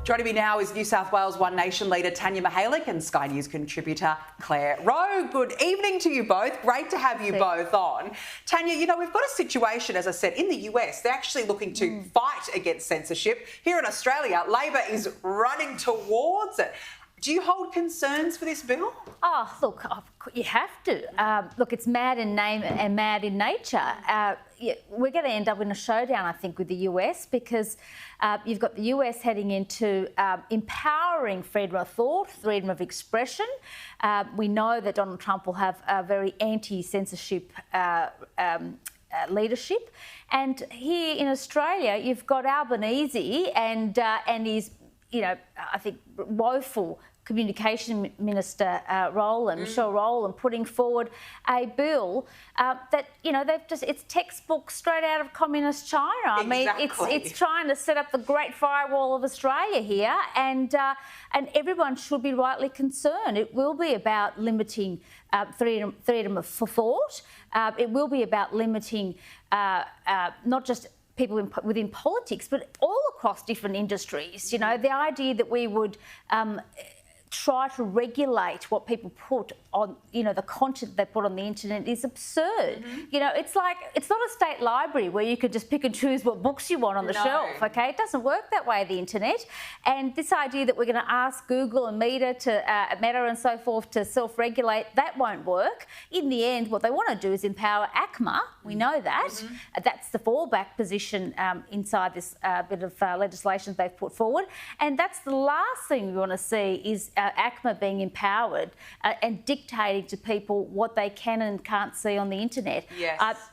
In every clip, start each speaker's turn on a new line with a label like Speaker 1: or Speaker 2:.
Speaker 1: Joining me now is New South Wales One Nation leader Tanya Mihalik and Sky News contributor Claire Rowe. Good evening to you both. Great to have you both on. Tanya, you know, we've got a situation, as I said, in the US. They're actually looking to fight against censorship. Here in Australia, Labor is running towards it. Do you hold concerns for this bill?
Speaker 2: Oh, look, you have to. Look, it's mad in name and mad in nature. We're going to end up in a showdown, I think, with the US because you've got the US heading into empowering freedom of thought, freedom of expression. We know that Donald Trump will have a very anti-censorship leadership. And here in Australia, you've got Albanese and his, you know, I think woeful Communication Minister Michelle Rowland, putting forward a bill that, you know, it's textbook straight out of communist China. I mean, it's trying to set up the Great Firewall of Australia here, and everyone should be rightly concerned. It will be about limiting freedom of thought. It will be about limiting not just people within politics, but all across different industries. You know, the idea that we would try to regulate what people put on, you know, the content they put on the internet is absurd. You know, it's like, it's not a state library where you could just pick and choose what books you want on the shelf, okay? It doesn't work that way, the internet. And this idea that we're going to ask Google and Meta and so forth to self-regulate, that won't work. In the end, what they want to do is empower ACMA. We know that. That's the fallback position inside this bit of legislation they've put forward. And that's the last thing we want to see is ACMA being empowered and dictating to people what they can and can't see on the internet.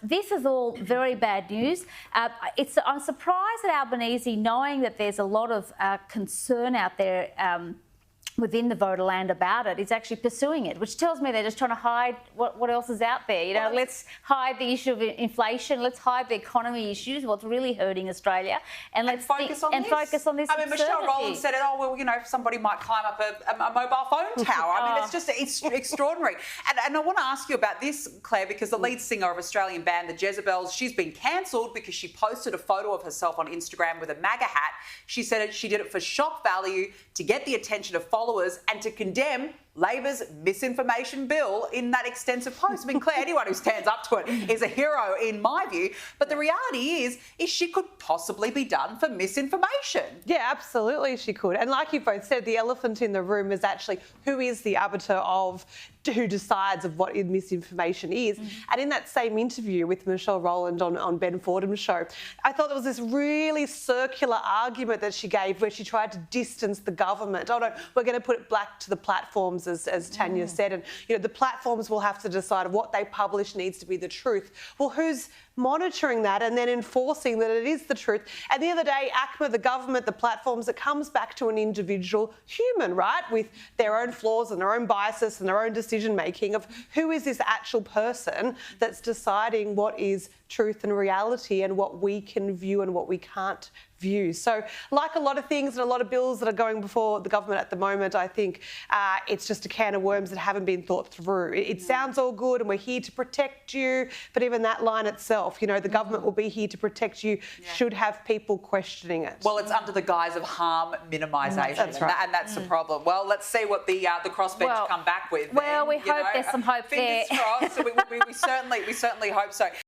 Speaker 2: This is all very bad news. I'm surprised at Albanese, knowing that there's a lot of concern out there within the voter land about it, is actually pursuing it, which tells me they're just trying to hide what else is out there. You know, let's hide the issue of inflation, let's hide the economy issues, what's really hurting Australia, and let's focus on this.
Speaker 1: I mean, Michelle Rowland said it, oh, well, you know, somebody might climb up a mobile phone tower. I mean, it's extraordinary. And I want to ask you about this, Claire, because the lead singer of Australian band, the Jezebels, she's been cancelled because she posted a photo of herself on Instagram with a MAGA hat. She said she did it for shock value, to get the attention of followers and to condemn Labor's misinformation bill in that extensive post. I mean, Claire, anyone who stands up to it is a hero in my view. But the reality is she could possibly be done for misinformation.
Speaker 3: Yeah, absolutely she could. And like you both said, the elephant in the room is actually who is the arbiter of who decides of what misinformation is. And in that same interview with Michelle Rowland on Ben Fordham's show, I thought there was this really circular argument that she gave where she tried to distance the government. Oh no, we're going to put it back to the platforms, as Tanya said, and you know, the platforms will have to decide what they publish needs to be the truth. Well, who's monitoring that and then enforcing that it is the truth? At the end of the day, ACMA, the government, the platforms, it comes back to an individual human, right, with their own flaws and their own biases and their own decision-making of who is this actual person that's deciding what is truth and reality and what we can view and what we can't view. So like a lot of things and a lot of bills that are going before the government at the moment, I think it's just a can of worms that haven't been thought through. It sounds all good and we're here to protect you, but even that line itself, you know, the government will be here to protect you, should have people questioning it.
Speaker 1: Well, it's under the guise of harm minimisation,
Speaker 3: that's right.
Speaker 1: And that's the problem. Well, let's see what the crossbench come back with.
Speaker 2: Well, we hope there's some hope there.
Speaker 1: Fingers crossed. we certainly hope so.